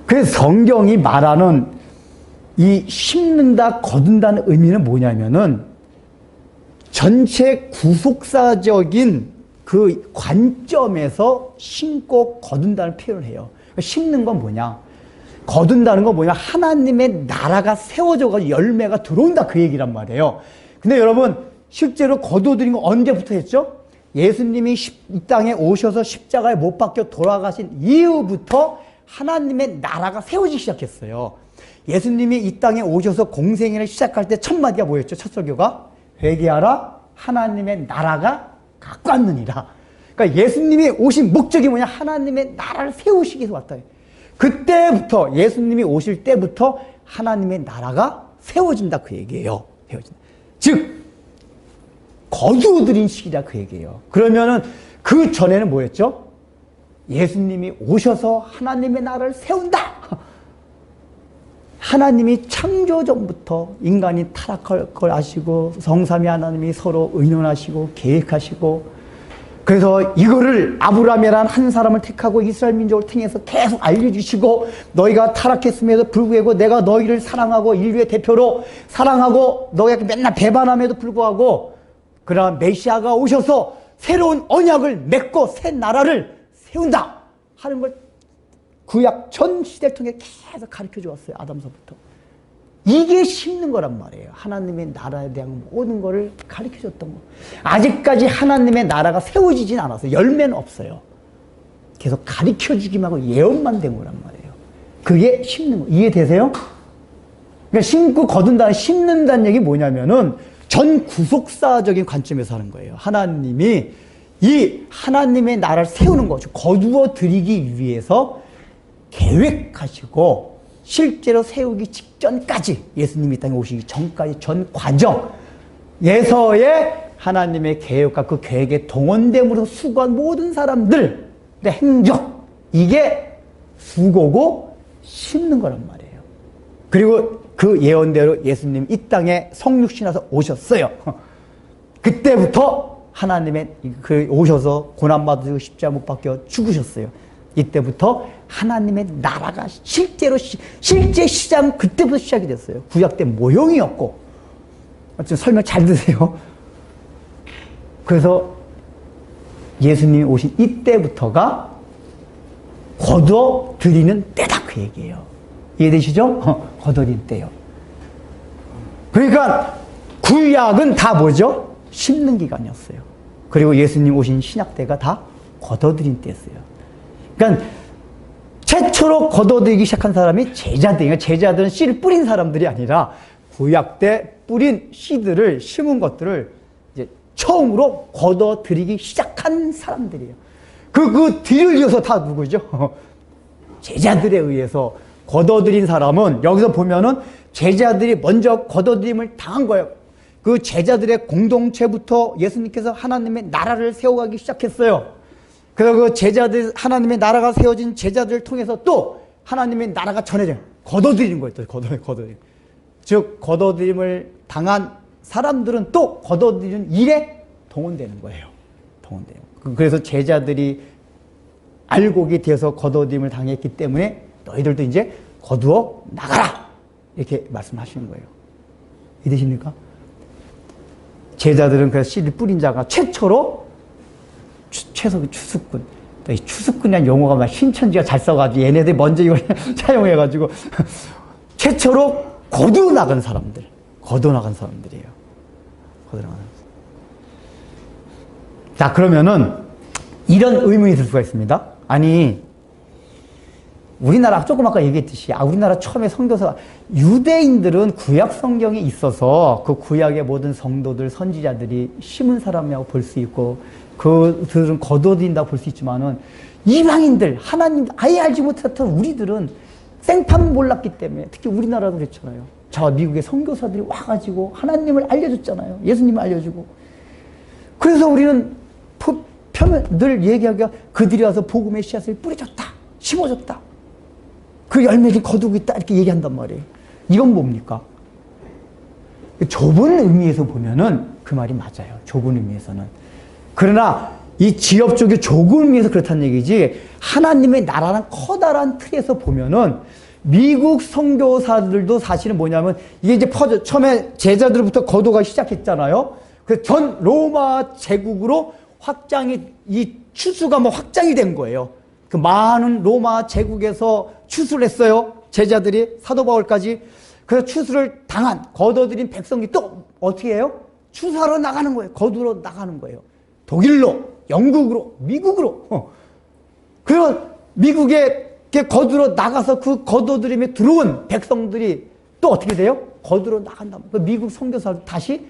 그래서 성경이 말하는 이 심는다, 거둔다는 의미는 뭐냐면은 전체 구속사적인 그 관점에서 심고 거둔다는 표현을 해요. 심는 건 뭐냐? 거둔다는 건 뭐냐? 하나님의 나라가 세워져가지고 열매가 들어온다 그 얘기란 말이에요. 근데 여러분 실제로 거두어드린 건 언제부터 했죠? 예수님이 이 땅에 오셔서 십자가에 못 박혀 돌아가신 이후부터 하나님의 나라가 세워지기 시작했어요. 예수님이 이 땅에 오셔서 공생애를 시작할 때 첫 마디가 뭐였죠? 첫 설교가 회개하라, 하나님의 나라가 가까웠느니라. 그러니까 예수님이 오신 목적이 뭐냐? 하나님의 나라를 세우시기 위해서 왔다. 그때부터, 예수님이 오실 때부터 하나님의 나라가 세워진다 그 얘기예요. 세워진다. 즉 거두어들인 시기다 그 얘기예요. 그러면은 그 전에는 뭐였죠? 예수님이 오셔서 하나님의 나라를 세운다. 하나님이 창조 전부터 인간이 타락할 걸 아시고 성삼위 하나님이 서로 의논하시고 계획하시고, 그래서 이거를 아브라함이라는 한 사람을 택하고 이스라엘 민족을 통해서 계속 알려주시고, 너희가 타락했음에도 불구하고 내가 너희를 사랑하고 인류의 대표로 사랑하고 너희가 맨날 배반함에도 불구하고, 그러나 메시아가 오셔서 새로운 언약을 맺고 새 나라를 세운다 하는 걸 구약 전 시대를 통해 계속 가르쳐 주었어요. 아담서부터. 이게 심는 거란 말이에요. 하나님의 나라에 대한 모든 거를 가르쳐 줬던 거. 아직까지 하나님의 나라가 세워지진 않았어요. 열매는 없어요. 계속 가르쳐 주기만 하고 예언만 된 거란 말이에요. 그게 심는 거. 이해되세요? 그러니까 심고 거둔다, 심는다는 얘기 뭐냐면은 전 구속사적인 관점에서 하는 거예요. 하나님이 이 하나님의 나라를 세우는 거, 거두어 드리기 위해서 계획하시고 실제로 세우기 직전까지, 예수님이 이 땅에 오시기 전까지 전 과정에서의 하나님의 계획과 그 계획에 동원됨으로 수고한 모든 사람들의 행적, 이게 수고고 심는 거란 말이에요. 그리고 그 예언대로 예수님 이 땅에 성육신하서 오셨어요. 그때부터 하나님의 오셔서 고난받으시고 십자가 못 박혀 죽으셨어요. 이때부터 하나님의 나라가 실제 시작은 그때부터 시작이 됐어요. 구약 때 모형이었고. 좀 설명 잘 드세요. 그래서 예수님이 오신 이때부터가 거둬 드리는 때다, 그 얘기예요. 이해되시죠? 거둬들인 때요. 그러니까 구약은 다 뭐죠? 심는 기간이었어요. 그리고 예수님 오신 신약 때가 다 거둬들인 때였어요. 그러니까 최초로 거둬들이기 시작한 사람이 제자들이에요. 제자들은 씨를 뿌린 사람들이 아니라 구약 때 뿌린 씨들을, 심은 것들을 이제 처음으로 거둬들이기 시작한 사람들이에요. 그 뒤를 이어서 다 누구죠? 제자들에 의해서 거둬들인 사람은, 여기서 보면은 제자들이 먼저 거둬들임을 당한 거예요. 그 제자들의 공동체부터 예수님께서 하나님의 나라를 세워가기 시작했어요. 그래서 그 제자들, 하나님의 나라가 세워진 제자들을 통해서 또 하나님의 나라가 전해져요. 거둬들이는 거예요. 또 거둬들임. 즉 거둬들임을 당한 사람들은 또 거둬들이는 일에 동원되는 거예요. 동원돼요. 그래서 제자들이 알곡이 되어서 거둬들임을 당했기 때문에 너희들도 이제 거두어 나가라, 이렇게 말씀하시는 거예요. 이해되십니까? 제자들은 그래서 씨를 뿌린 자가 최초로 추수꾼. 이 추수꾼이라는 용어가 막 신천지가 잘 써가지고 얘네들이 먼저 이걸 차용해가지고 최초로 거두어 나간 사람들. 거두어 나간 사람들이에요. 거두어 나간 사람들. 자, 그러면은 이런 의문이 들 수가 있습니다. 아니, 우리나라 조금 아까 얘기했듯이, 우리나라 처음에 선교사, 유대인들은 구약 성경이 있어서 그 구약의 모든 성도들, 선지자들이 심은 사람이라고 볼 수 있고, 그들은 거둬들인다고 볼 수 있지만은, 이방인들, 하나님 아예 알지 못했던 우리들은 생판 몰랐기 때문에, 특히 우리나라도 그랬잖아요. 저 미국의 선교사들이 와가지고 하나님을 알려줬잖아요. 예수님을 알려주고. 그래서 우리는 늘 얘기하기가, 그들이 와서 복음의 씨앗을 뿌려줬다, 심어줬다, 그 열매를 거두고 있다, 이렇게 얘기한단 말이에요. 이건 뭡니까? 좁은 의미에서 보면은 그 말이 맞아요. 좁은 의미에서는. 그러나 이 지역 쪽의 좁은 의미에서 그렇다는 얘기지, 하나님의 나라는 커다란 틀에서 보면은 미국 선교사들도 사실은 뭐냐면, 이게 이제 처음에 제자들부터 거두가 시작했잖아요. 그래서 전 로마 제국으로 이 추수가 확장이 된 거예요. 그 많은 로마 제국에서 추수를 했어요. 제자들이 사도 바울까지. 그래서 추수를 당한, 거둬들인 백성이 또 어떻게 해요? 추수하러 나가는 거예요. 거두러 나가는 거예요. 독일로, 영국으로, 미국으로. 그리고 미국에 거두러 나가서 그 거둬들임에 들어온 백성들이 또 어떻게 돼요? 거두러 나간다. 그 미국 선교사도 다시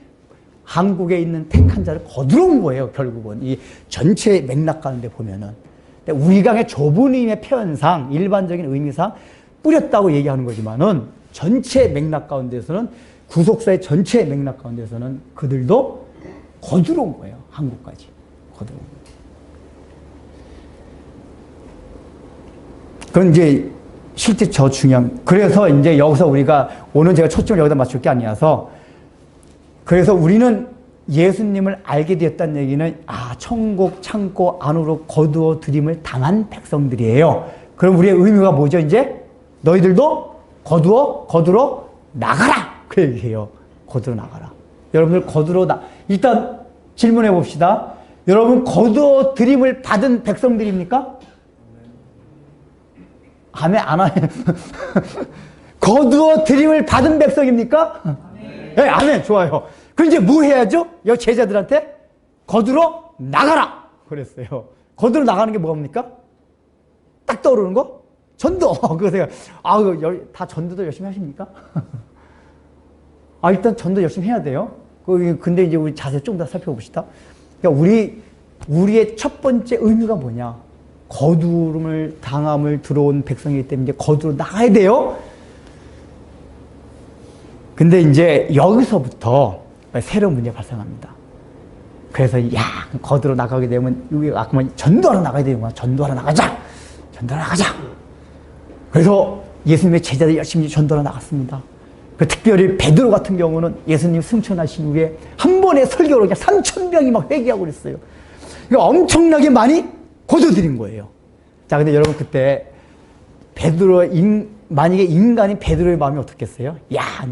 한국에 있는 택한 자를 거두러 온 거예요. 결국은 이 전체 맥락 가운데 보면은. 우리강의 좁은 의미의 표현상, 일반적인 의미상 뿌렸다고 얘기하는 거지만은, 전체 맥락 가운데서는, 구속사의 전체 맥락 가운데서는 그들도 거두러 온 거예요. 한국까지. 거두러 온 거예요. 그건 이제 실제 중요한, 그래서 이제 여기서 우리가, 오늘 제가 초점을 여기다 맞출 게 아니라서, 그래서 우리는 예수님을 알게 되었다는 얘기는, 천국 창고 안으로 거두어 들임을 당한 백성들이에요. 그럼 우리의 의미가 뭐죠, 이제? 너희들도 거두러 나가라! 그 얘기예요. 거두러 나가라. 여러분들 일단 질문해 봅시다. 여러분, 거두어 들임을 받은 백성들입니까? 아멘, 안 하네. 거두어 드림을 받은 백성입니까? 네, 아멘. 좋아요. 그럼 이제 뭐 해야죠? 여기 제자들한테 거두러 나가라 그랬어요. 거두러 나가는 게 뭡니까? 딱 떠오르는 거? 전도. 그러세요. 다 전도도 열심히 하십니까? 일단 전도 열심히 해야 돼요. 근데 이제 우리 자세 좀 더 살펴봅시다. 그러니까 우리의 첫 번째 의미가 뭐냐? 거두름을 당함을 들어온 백성이기 때문에 거두러 나가야 돼요. 근데 이제 여기서부터 새로운 문제가 발생합니다. 그래서 거두러 나가게 되면 우리 아까 전도하러 나가야 되는구나. 전도하러 나가자. 그래서 예수님의 제자들이 열심히 전도하러 나갔습니다. 특별히 베드로 같은 경우는 예수님 승천하신 후에 한 번에 설교로 그냥 3,000명이 막 회개하고 그랬어요. 그러니까 엄청나게 많이 거둬들인 거예요. 자, 근데 여러분 그때 만약에 인간이 베드로의 마음이 어떻겠어요?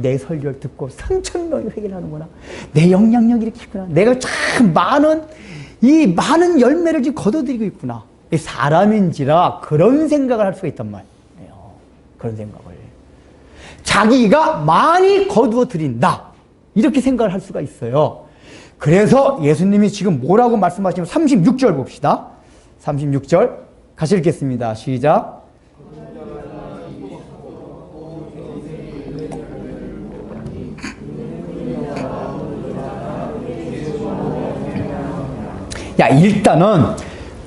내 설교를 듣고 3,000명이 회개를 하는구나. 내 영향력이 이렇게 있구나. 내가 참 많은 열매를 지금 거둬들이고 있구나. 사람인지라 그런 생각을 할 수가 있단 말이에요. 그런 생각을. 자기가 많이 거두어 드린다. 이렇게 생각을 할 수가 있어요. 그래서 예수님이 지금 뭐라고 말씀하시냐면 36절 봅시다. 36절 같이 읽겠습니다. 시작. 일단은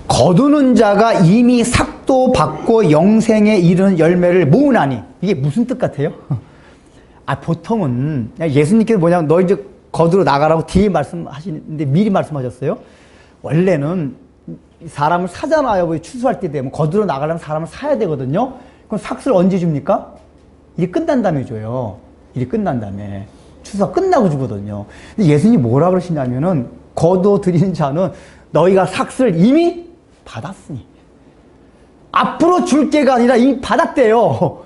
거두는 자가 이미 삭도 받고 영생에 이르는 열매를 모으나니 이게 무슨 뜻 같아요? 보통은 예수님께서 뭐냐면 너 이제 거두러 나가라고 뒤에 말씀하시는데 미리 말씀하셨어요. 원래는 사람을 사잖아요. 추수할 때 되면 거두러 나가려면 사람을 사야 되거든요. 그럼 삭스를 언제 줍니까? 일이 끝난 다음에 줘요. 일이 끝난 다음에. 추수가 끝나고 주거든요. 근데 예수님이 뭐라 그러시냐면은 거두어 드리는 자는 너희가 삭스를 이미 받았으니 앞으로 줄 게가 아니라 이미 받았대요.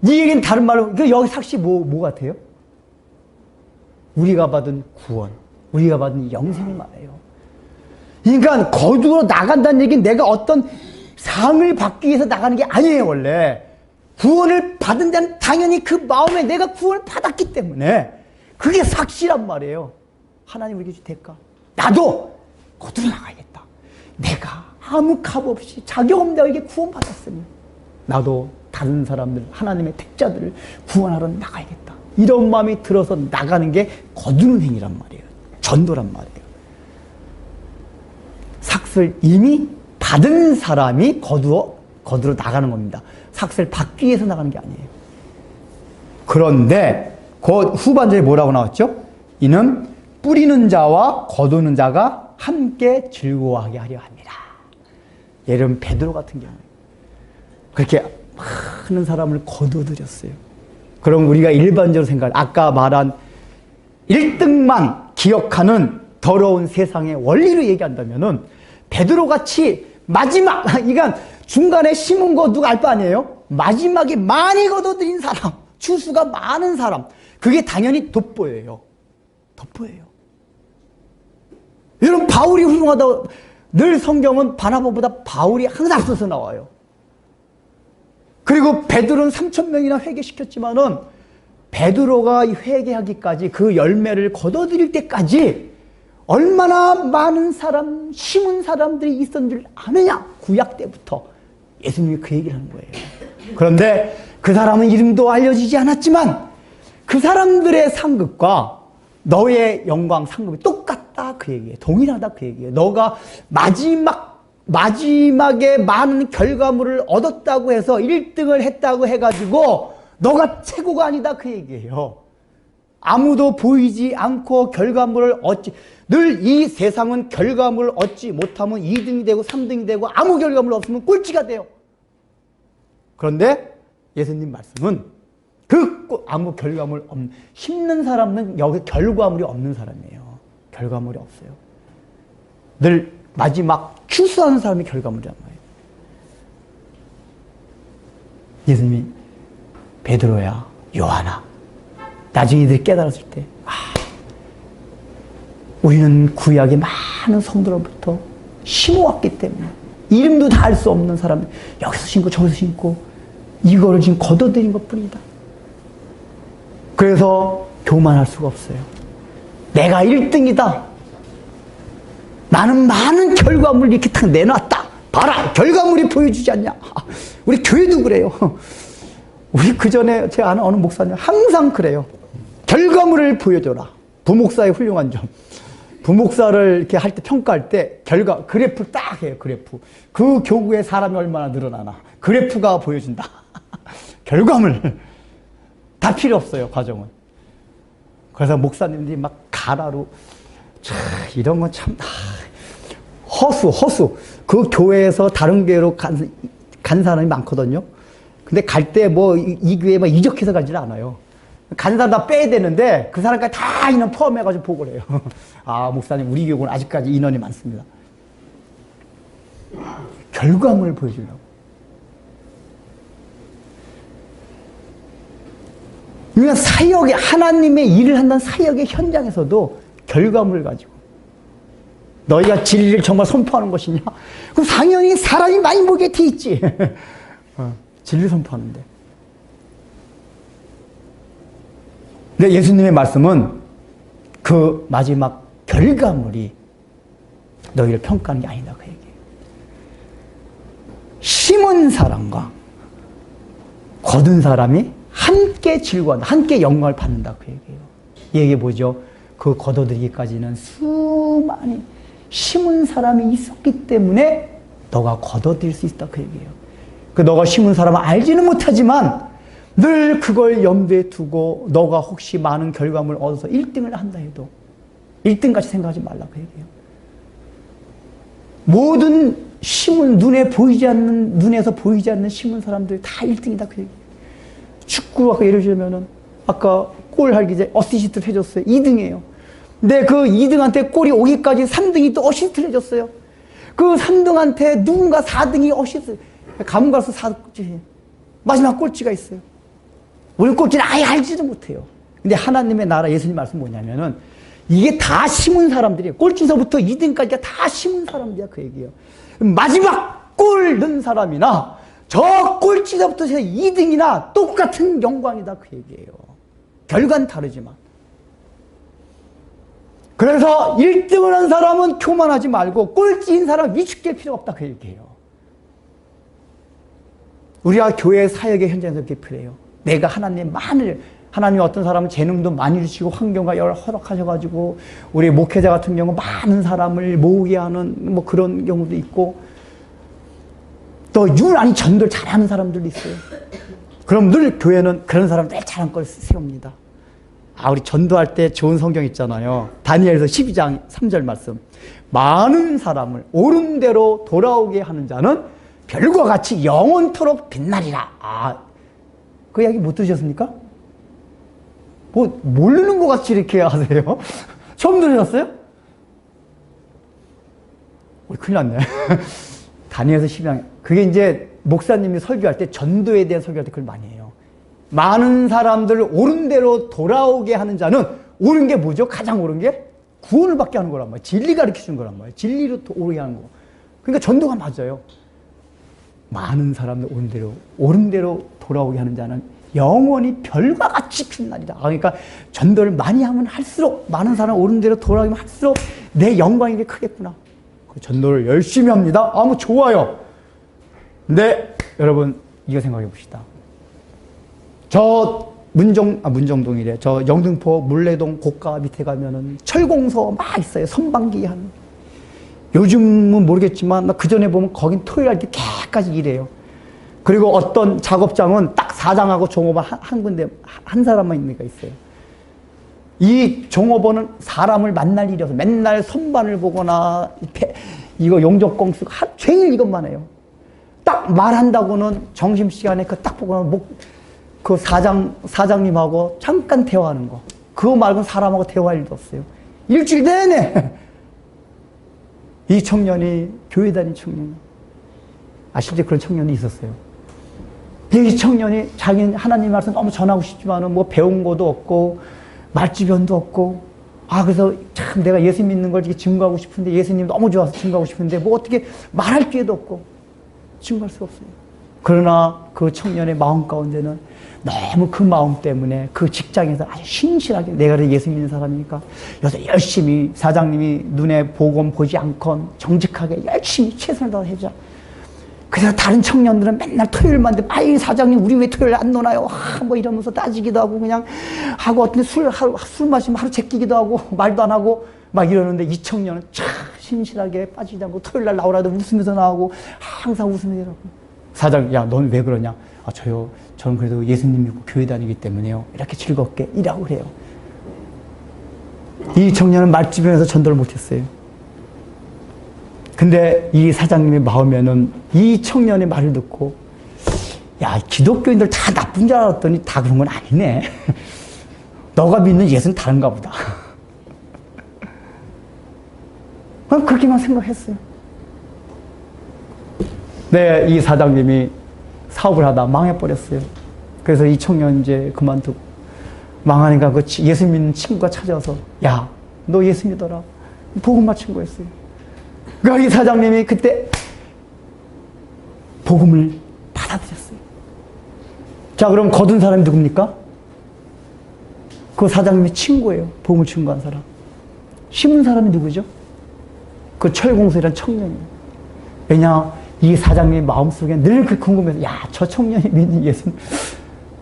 이 얘기는 다른 말로 여기 삭시 뭐 같아요? 우리가 받은 구원, 우리가 받은 영생을 말해요. 그러니까 거두러 나간다는 얘기는 내가 어떤 상을 받기 위해서 나가는 게 아니에요. 원래 구원을 받은 데는 당연히 그 마음에 내가 구원을 받았기 때문에 그게 삭시란 말이에요. 하나님 우리에게 줄 대가. 나도 거두러 나가야겠다. 내가 아무 값 없이 자격 없는 자에게 구원받았으니 나도 다른 사람들, 하나님의 택자들을 구원하러 나가야겠다. 이런 마음이 들어서 나가는 게 거두는 행위란 말이에요. 전도란 말이에요. 삭슬 이미 받은 사람이 거두러 나가는 겁니다. 삭슬 받기 위해서 나가는 게 아니에요. 그런데 그 후반절에 뭐라고 나왔죠? 이는 뿌리는 자와 거두는 자가 함께 즐거워하게 하려 합니다. 예를 들면 베드로 같은 경우 그렇게 많은 사람을 거둬들였어요. 그럼 우리가 일반적으로 아까 말한 1등만 기억하는 더러운 세상의 원리로 얘기한다면은 베드로같이 마지막, 그러니까 중간에 심은 거 누가 알 거 아니에요? 마지막에 많이 거둬들인 사람, 추수가 많은 사람, 그게 당연히 돋보여요. 여러분 바울이 훌륭하다고 늘 성경은 바나바보다 바울이 항상 앞서서 나와요. 그리고 베드로는 3,000명이나 회개시켰지만은 베드로가 회개하기까지 그 열매를 거둬들일 때까지 얼마나 많은 사람, 심은 사람들이 있었는지 아느냐? 구약 때부터 예수님이 그 얘기를 하는 거예요. 그런데 그 사람은 이름도 알려지지 않았지만 그 사람들의 상급과 너의 영광 상급이 똑같다 그 얘기예요. 동일하다 그 얘기예요. 너가 마지막에 많은 결과물을 얻었다고 해서 1등을 했다고 해가지고 너가 최고가 아니다 그 얘기예요. 아무도 보이지 않고 결과물을 늘 이 세상은 결과물을 얻지 못하면 2등이 되고 3등이 되고 아무 결과물 없으면 꼴찌가 돼요. 그런데 예수님 말씀은 아무 결과물 없는, 힘든 사람은 여기 결과물이 없는 사람이에요. 결과물이 없어요. 늘 마지막 추수하는 사람이 결과물이란 말이에요. 예수님이 베드로야, 요한아, 나중에 이들이 깨달았을 때, 우리는 구약의 많은 성도로부터 심어왔기 때문에 이름도 다 알 수 없는 사람, 여기서 심고 저기서 심고 이거를 지금 거둬들인 것 뿐이다. 그래서 교만할 수가 없어요. 내가 1등이다. 나는 많은 결과물을 이렇게 딱 내놨다. 봐라, 결과물이 보여주지 않냐. 우리 교회도 그래요. 우리 그 전에 제가 아는 어느 목사님 항상 그래요. 결과물을 보여줘라. 부목사의 훌륭한 점. 부목사를 이렇게 할 때 평가할 때 그래프 딱 해요. 그래프. 그 교구에 사람이 얼마나 늘어나나. 그래프가 보여준다. 결과물. 다 필요 없어요, 과정은. 그래서 목사님들이 막 가라로, 이런 건 참, 허수. 그 교회에서 다른 교회로 간 사람이 많거든요. 근데 갈 때 뭐 이 교회에 막 이적해서 가지는 않아요. 간 사람 다 빼야 되는데 그 사람까지 다 인원 포함해가지고 보고를 해요. 아, 목사님, 우리 교회는 아직까지 인원이 많습니다. 결과물을 보여주려고. 그러니까 사역에, 하나님의 일을 한다는 사역의 현장에서도 결과물을 가지고. 너희가 진리를 정말 선포하는 것이냐? 그럼 당연히 사람이 많이 보게 돼 있지. 진리 선포하는데. 근데 예수님의 말씀은 그 마지막 결과물이 너희를 평가하는 게 아니다, 그 얘기예요. 심은 사람과 거둔 사람이 함께 즐거워한다, 함께 영광을 받는다, 그 얘기예요. 이 얘기 뭐죠? 그 거둬들이기까지는 수많이 심은 사람이 있었기 때문에 너가 거둬들일 수 있다, 그 얘기예요. 그 너가 심은 사람은 알지는 못하지만 늘 그걸 염두에 두고 너가 혹시 많은 결과물을 얻어서 1등을 한다 해도 1등같이 생각하지 말라, 그 얘기예요. 모든 심은 눈에서 보이지 않는 심은 사람들 다 1등이다, 그 얘기예요. 축구 아까 예를 들면은 아까 골 하기 전에 어시스트를 해줬어요. 2등이에요. 근데 그 2등한테 골이 오기까지 3등이 또 어시스트를 해줬어요. 그 3등한테 누군가 4등이 어시스트, 가면 갈수록 4등이 마지막 꼴찌가 있어요. 우리 꼴찌는 아예 알지도 못해요. 근데 하나님의 나라, 예수님 말씀 뭐냐면은 이게 다 심은 사람들이에요. 꼴찌서부터 2등까지가 다 심은 사람들이야, 그 얘기예요. 마지막 골 넣은 사람이나 저 꼴찌서부터 2등이나 똑같은 영광이다, 그 얘기예요. 결과는 다르지만. 그래서 1등을 한 사람은 교만하지 말고 꼴찌인 사람은 위축될 필요가 없다, 그 얘기예요. 우리가 교회 사역의 현장에서 그렇게 필요해요. 내가 하나님이 어떤 사람은 재능도 많이 주시고 환경과 여러 허락하셔가지고 우리 목회자 같은 경우 많은 사람을 모으게 하는 뭐 그런 경우도 있고 또 유난히 전도를 잘하는 사람들도 있어요. 그럼 늘 교회는 그런 사람들 잘한 걸 세웁니다. 우리 전도할 때 좋은 성경 있잖아요. 다니엘서 12장 3절 말씀. 많은 사람을 옳은 대로 돌아오게 하는 자는 별과 같이 영원토록 빛나리라. 그 이야기 못 들으셨습니까? 뭐 모르는 것 같이 이렇게 하세요? 처음 들으셨어요? 큰일 났네. 다니엘서 12장. 그게 이제 목사님이 설교할 때, 전도에 대한 설교할 때 그걸 많이 해요. 많은 사람들을 옳은 대로 돌아오게 하는 자는, 옳은 게 뭐죠? 가장 옳은 게 구원을 받게 하는 거란 말이에요. 진리 가르쳐 주는 거란 말이에요. 진리로 오게 하는 거. 그러니까 전도가 맞아요. 많은 사람들 옳은 대로 돌아오게 하는 자는 영원히 별과 같이 빛나리라. 그러니까 전도를 많이 하면 할수록, 많은 사람 옳은 대로 돌아오면 할수록 내 영광이 크겠구나. 전도를 열심히 합니다. 뭐 좋아요. 근데 여러분 이거 생각해 봅시다. 저 문정동이래. 저 영등포 물레동 고가 밑에 가면은 철공소 막 있어요. 선반기 하는. 요즘은 모르겠지만 나 그전에 보면 거긴 토요일 날 개까지 일해요. 그리고 어떤 작업장은 딱 사장하고 종업원 한 군데 한 사람만 있는 데가 있어요. 이 종업원은 사람을 만날 일이 없어요. 맨날 선반을 보거나 이거 용접공 쓰고 하루 종일 이것만 해요. 딱 말한다고는 점심시간에 딱 보거나 그 사장님하고 잠깐 대화하는 거. 그거 말고는 사람하고 대화할 일도 없어요. 일주일 내내. 이 청년이 교회 다닌 청년. 실제 그런 청년이 있었어요. 이 청년이 자기는 하나님 말씀 너무 전하고 싶지만은 뭐 배운 것도 없고 말주변도 없고 그래서 참 내가 예수 믿는 걸 증거하고 싶은데 예수님 너무 좋아서 증거하고 싶은데 뭐 어떻게 말할 기회도 없고 증거할 수가 없어요. 그러나 그 청년의 마음 가운데는 너무 그 마음 때문에 그 직장에서 아주 신실하게 내가 예수 믿는 사람이니까 여기서 열심히 사장님이 눈에 복음 보지 않건 정직하게 열심히 최선을 다해 해자. 그래서 다른 청년들은 맨날 토요일만 돼. 아이 사장님 우리 왜 토요일 안 노나요? 뭐 이러면서 따지기도 하고 그냥 하고 어떤 술 마시면 하루 제끼기도 하고 말도 안 하고 막 이러는데 이 청년은 참 신실하게 빠지지 않고 토요일날 나오라도 웃으면서 나오고 항상 웃으면서 이러고 사장 야 넌 왜 그러냐? 아 저는 그래도 예수님 믿고 교회 다니기 때문에요. 이렇게 즐겁게 일하고 그래요. 이 청년은 말주변에서 전도를 못했어요. 근데 이 사장님의 마음에는 이 청년의 말을 듣고 야 기독교인들 다 나쁜 줄 알았더니 다 그런 건 아니네. 너가 믿는 예수는 다른가 보다. 그렇게만 생각했어요. 네, 이 사장님이 사업을 하다 망해버렸어요. 그래서 이 청년 이제 그만두고 망하니까 그 예수 믿는 친구가 찾아와서 야, 너 예수 믿어라. 복음만 친구였어요. 그러니까 이 사장님이 그때 복음을 받아들였어요. 자, 그럼 거둔 사람이 누굽니까? 그 사장님의 친구예요. 복음을 증거한 사람. 심은 사람이 누구죠? 그 철공소이라는 청년이에요. 왜냐, 이 사장님의 마음속에 늘 그 궁금해서, 야, 저 청년이 믿는 예수는,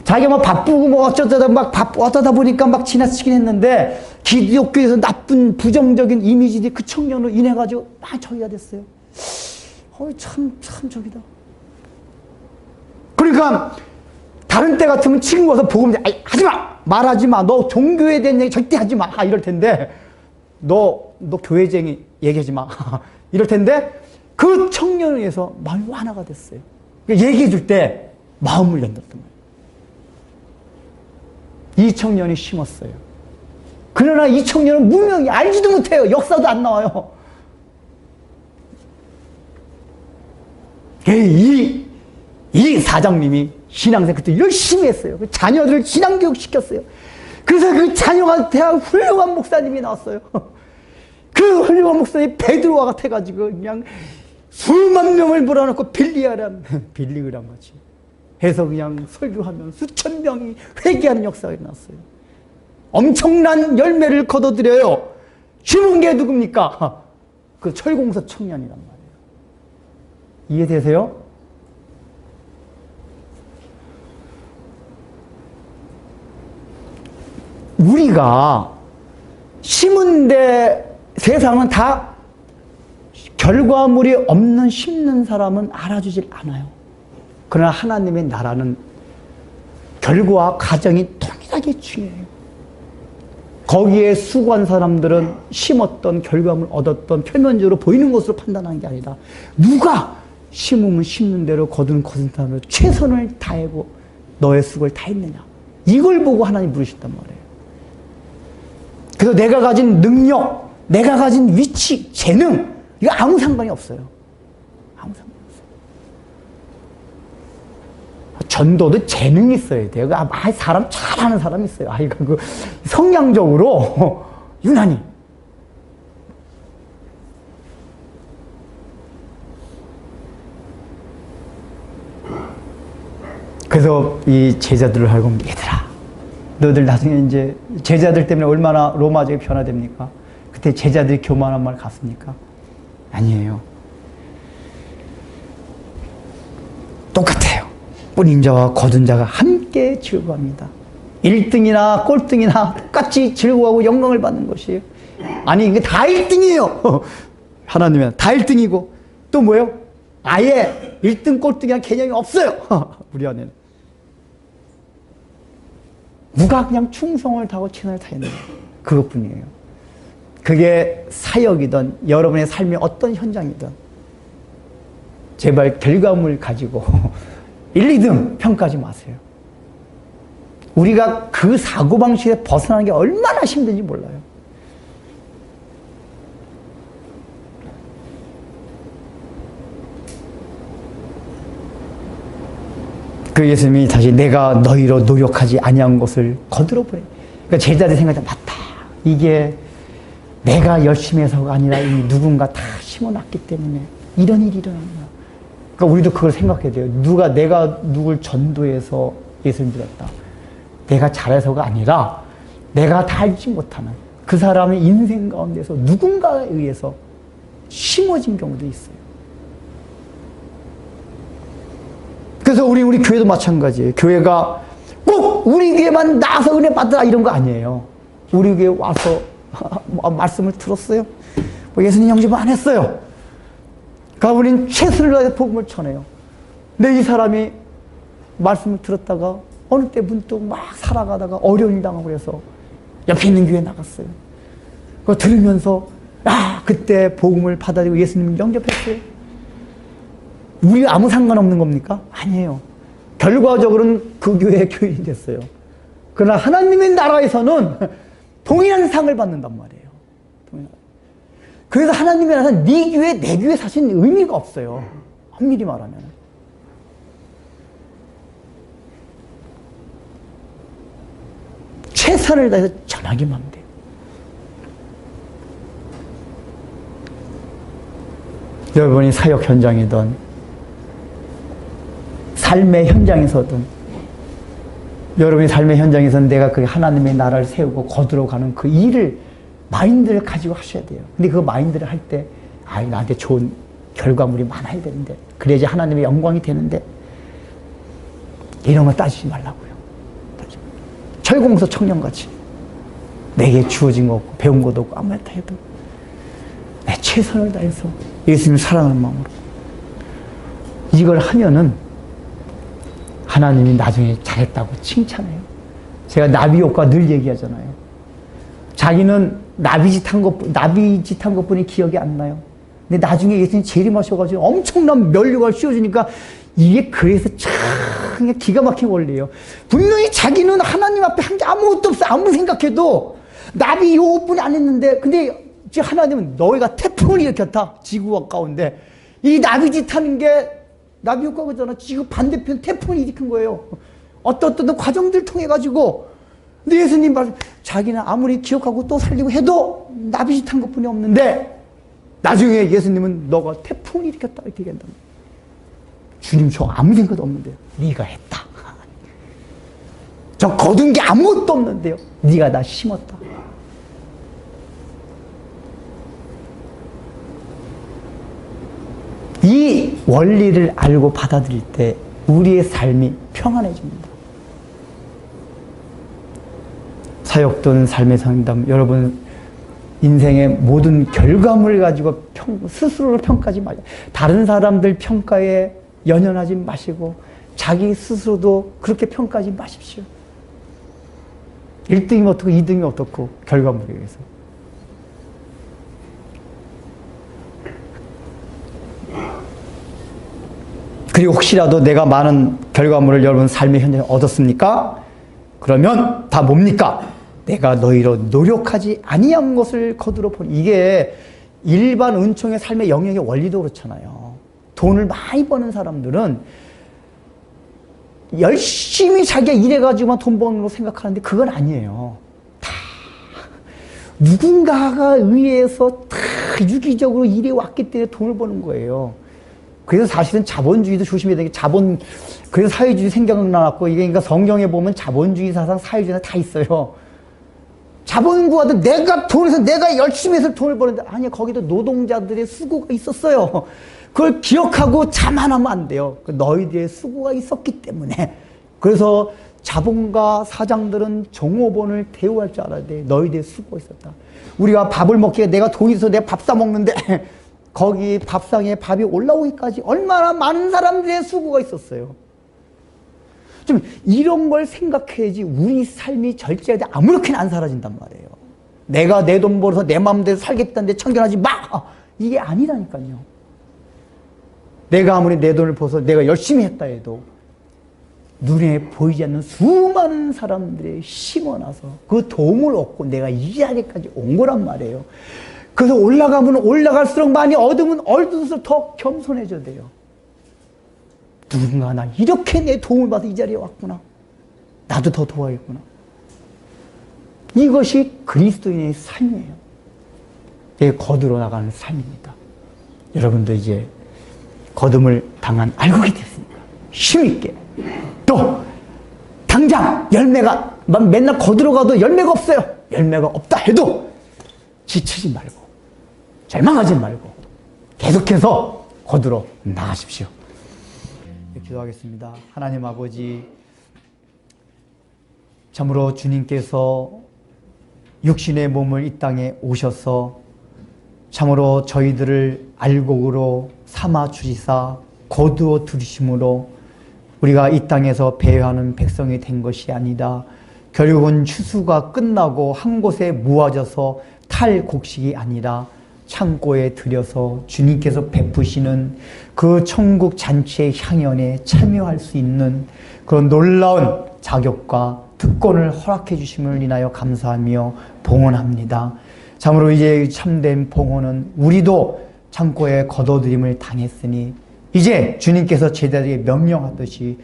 자기가 막 바쁘고 뭐 어쩌다 보니까 막 지나치긴 했는데, 기독교에서 나쁜 부정적인 이미지들이 그 청년으로 인해가지고 많이 저기가 됐어요. 참 저기다. 그러니까, 다른 때 같으면 친구 와서 복음, 하지 마! 말하지 마! 너 종교에 대한 얘기 절대 하지 마! 이럴 텐데, 너 교회쟁이 얘기하지 마. 이럴 텐데, 그 청년을 위해서 마음이 하나가 됐어요. 얘기해 줄 때 마음을 연dar단 말이에요. 이 청년이 심었어요. 그러나 이 청년은 무명이 알지도 못해요. 역사도 안 나와요. 이 사장님이 신앙생 그때 열심히 했어요. 그 자녀들을 신앙교육 시켰어요. 그래서 그 자녀가 대학 훌륭한 목사님이 나왔어요. 그 훌륭한 목사님이 베드로와 같아가지고 그냥 수만 명을 몰아넣고 빌리그람 같이 해서 그냥 설교하면 수천 명이 회개하는 역사가 일어났어요. 엄청난 열매를 거둬들여요. 심은 게 누굽니까? 그 철공소 청년이란 말이에요. 이해되세요? 우리가 심은데 세상은 다 결과물이 없는 심는 사람은 알아주질 않아요. 그러나 하나님의 나라는 결과와 과정이 동일하게 중요해요. 거기에 수고한 사람들은 심었던 결과물 얻었던 표면적으로 보이는 것으로 판단하는 게 아니라 누가 심으면 심는 대로 거두는 사람으로 최선을 다하고 너의 수고를 다했느냐. 이걸 보고 하나님 부르신단 말이에요. 그래서 내가 가진 능력, 내가 가진 위치, 재능, 이거 아무 상관이 없어요. 아무 상관이 없어요. 전도도 재능이 있어야 돼요. 사람 잘하는 사람이 있어요. 그 성향적으로 유난히. 그래서 이 제자들을 하고 얘들아, 너희들 나중에 이제 제자들 때문에 얼마나 로마적이 변화됩니까? 그때 제자들이 교만한 말 갔습니까? 아니에요. 똑같아요. 뿌린 자와 거둔 자가 함께 즐거워합니다. 1등이나 꼴등이나 똑같이 즐거워하고 영광을 받는 것이에요. 아니 이게 다 1등이에요. 하나님은 다 1등이고 또 뭐예요? 아예 1등 꼴등이란 개념이 없어요. 우리 안에는. 누가 그냥 충성을 다하고 최선을 다했느냐. 그것뿐이에요. 그게 사역이든 여러분의 삶의 어떤 현장이든 제발 결과물 가지고 1, 2등 평가하지 마세요. 우리가 그 사고방식에 벗어나는 게 얼마나 힘든지 몰라요. 그 예수님이 다시 내가 너희로 노력하지 아니한 것을 거들어버려요. 그러니까 제자들이 생각하자 맞다. 이게 내가 열심히 해서가 아니라 이 누군가 다 심어놨기 때문에 이런 일이 일어난다. 그러니까 우리도 그걸 생각해야 돼요. 내가 누굴 전도해서 예수를 믿었다. 내가 잘해서가 아니라 내가 다 알지 못하는 그 사람의 인생 가운데서 누군가에 의해서 심어진 경우도 있어요. 그래서 우리 교회도 마찬가지예요. 교회가 꼭 우리 교회만 나와서 은혜 받으라 이런 거 아니에요. 우리 교회 와서 말씀을 들었어요. 뭐 예수님 영접 안 했어요. 그러니까 우리는 최선을 다해서 복음을 전해요. 근데 이 사람이 말씀을 들었다가 어느 때 문득 막 살아가다가 어려운 일 당하고 그래서 옆에 있는 교회에 나갔어요. 그거 들으면서 그때 복음을 받아들이고 예수님 영접했어요. 우리 아무 상관없는 겁니까? 아니에요. 결과적으로는 그 교회의 교인이 됐어요. 그러나 하나님의 나라에서는 동일한 상을 받는단 말이에요. 그래서 하나님의 나라는 네 교회, 내 교회 사실 의미가 없어요. 엄밀히 말하면. 최선을 다해서 전하기만 하면 돼요. 여러분이 사역 현장이든 삶의 현장에서든 여러분이 삶의 현장에서는 내가 그 하나님의 나라를 세우고 거들어가는 그 일을 마인드를 가지고 하셔야 돼요. 근데 그 마인드를 할 때 나한테 좋은 결과물이 많아야 되는데 그래야지 하나님의 영광이 되는데 이런 거 따지지 말라고요. 철공서 청년같이 내게 주어진 거 없고 배운 것도 없고 아무 말도 해도 내 최선을 다해서 예수님을 사랑하는 마음으로 이걸 하면은 하나님이 나중에 잘했다고 칭찬해요. 제가 나비 효과 늘 얘기하잖아요. 자기는 나비짓한 것뿐이 기억이 안 나요. 근데 나중에 예수님이 재림하셔가지고 엄청난 면류관을 씌워주니까 이게 그래서 참 기가 막힌 원리예요. 분명히 자기는 하나님 앞에 한 게 아무것도 없어. 아무 생각해도 나비 요것뿐이 안 했는데 근데 하나님은 너희가 태풍을 일으켰다. 지구 가운데 이 나비짓하는 게 나비 효과거잖아. 지구 반대편 태풍을 일으킨 거예요. 어떤 과정들을 통해 가지고. 근데 예수님 말 자기는 아무리 기억하고 또 살리고 해도 나비짓한 것뿐이 없는데 나중에 예수님은 너가 태풍을 일으켰다 이렇게 얘기한다. 주님 저 아무 생각도 없는데요. 네가 했다. 저 거둔 게 아무것도 없는데요. 네가 나 심었다. 이 원리를 알고 받아들일 때 우리의 삶이 평안해집니다. 사역든 삶의 상담, 여러분 인생의 모든 결과물을 가지고 스스로를 평가하지 마세요. 다른 사람들 평가에 연연하지 마시고 자기 스스로도 그렇게 평가하지 마십시오. 1등이 어떻고 2등이 어떻고 결과물에 의해서. 그리고 혹시라도 내가 많은 결과물을 여러분 삶의 현장에 얻었습니까? 그러면 다 뭡니까? 내가 너희로 노력하지 아니한 것을 거두러 보니. 이게 일반 은총의 삶의 영역의 원리도 그렇잖아요. 돈을 많이 버는 사람들은 열심히 자기가 일해가지고만 돈 버는 거 생각하는데 그건 아니에요. 다 누군가가 의해서 다 유기적으로 일해 왔기 때문에 돈을 버는 거예요. 그래서 사실은 자본주의도 조심해야 되는 게 그래서 사회주의 생겨났고, 이게 그러니까 성경에 보면 자본주의 사상, 사회주의 사상 다 있어요. 자본주의도 내가 열심히 해서 돈을 버는데, 아니, 거기도 노동자들의 수고가 있었어요. 그걸 기억하고 자만하면 안 돼요. 너희들의 수고가 있었기 때문에. 그래서 자본가 사장들은 종업원을 대우할 줄 알아야 돼. 너희들의 수고가 있었다. 우리가 밥을 먹기에 내가 돈이 있어서 내가 밥 사 먹는데, 거기 밥상에 밥이 올라오기까지 얼마나 많은 사람들의 수고가 있었어요. 좀 이런 걸 생각해야지 우리 삶이 절제할 때 아무렇게나 안 사라진단 말이에요. 내가 내 돈 벌어서 내 마음대로 살겠다는데 참견하지 마! 이게 아니라니까요. 내가 아무리 내 돈을 벌어서 내가 열심히 했다 해도 눈에 보이지 않는 수많은 사람들의 심어놔서 그 도움을 얻고 내가 이 자리까지 온 거란 말이에요. 그래서 올라가면 올라갈수록 많이 얻으면 얻을수록 더 겸손해져야 돼요. 누군가 나 이렇게 내 도움을 받아 이 자리에 왔구나. 나도 더 도와야겠구나. 이것이 그리스도인의 삶이에요. 내 거들어 나가는 삶입니다. 여러분도 이제 거둠을 당한 알곡이 됐으니까 힘있게 또 당장 열매가 맨날 거들어가도 열매가 없어요. 열매가 없다 해도 지치지 말고 절망하지 말고 계속해서 거들어 나가십시오. 기도하겠습니다. 하나님 아버지, 참으로 주님께서 육신의 몸을 이 땅에 오셔서 참으로 저희들을 알곡으로 삼아 주시사 거두어 들이심으로 우리가 이 땅에서 배회하는 백성이 된 것이 아니다. 결국은 추수가 끝나고 한 곳에 모아져서 탈곡식이 아니라 창고에 들여서 주님께서 베푸시는 그 천국 잔치의 향연에 참여할 수 있는 그런 놀라운 자격과 특권을 허락해 주심을 인하여 감사하며 봉헌합니다. 참으로 이제 참된 봉헌은 우리도 창고에 거둬들임을 당했으니 이제 주님께서 제자들에게 명령하듯이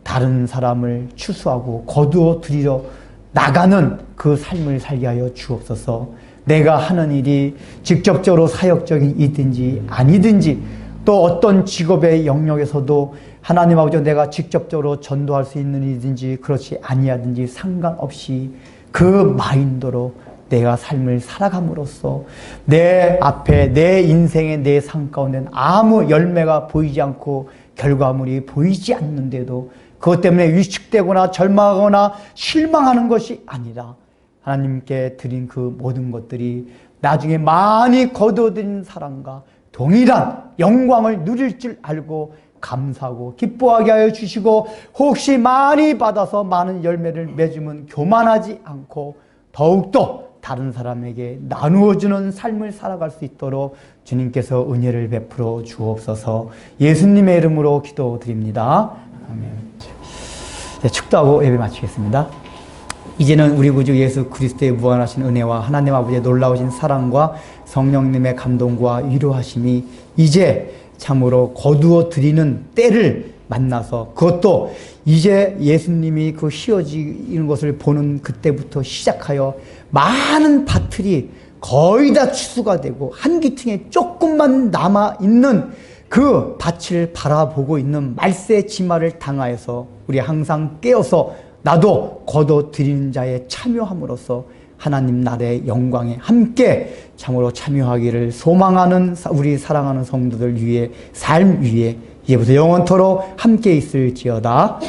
다른 사람을 추수하고 거두어 들이러 나가는 그 삶을 살게 하여 주옵소서. 내가 하는 일이 직접적으로 사역적인 이든지 아니든지 또 어떤 직업의 영역에서도 하나님 아버지 내가 직접적으로 전도할 수 있는 일이든지 그렇지 아니하든지 상관없이 그 마인드로 내가 삶을 살아감으로써 내 앞에 내 인생의 내 삶 가운데는 아무 열매가 보이지 않고 결과물이 보이지 않는데도 그것 때문에 위축되거나 절망하거나 실망하는 것이 아니라 하나님께 드린 그 모든 것들이 나중에 많이 거두어들인 사랑과 동일한 영광을 누릴 줄 알고 감사하고 기뻐하게 하여 주시고 혹시 많이 받아서 많은 열매를 맺으면 교만하지 않고 더욱더 다른 사람에게 나누어주는 삶을 살아갈 수 있도록 주님께서 은혜를 베풀어 주옵소서. 예수님의 이름으로 기도드립니다. 아멘. 네, 축도하고 예배 마치겠습니다. 이제는 우리 구주 예수 그리스도의 무한하신 은혜와 하나님 아버지의 놀라우신 사랑과 성령님의 감동과 위로하심이 이제 참으로 거두어 드리는 때를 만나서 그것도 이제 예수님이 그 휘어지는 것을 보는 그때부터 시작하여 많은 밭들이 거의 다 추수가 되고 한 기퉁에 조금만 남아있는 그 밭을 바라보고 있는 말세 지마를 당하여서 우리 항상 깨어서 나도 거둬 드리는 자에 참여함으로써 하나님 나라의 영광에 함께 참으로 참여하기를 소망하는 우리 사랑하는 성도들 위해 삶 위에 이제부터 영원토록 함께 있을지어다.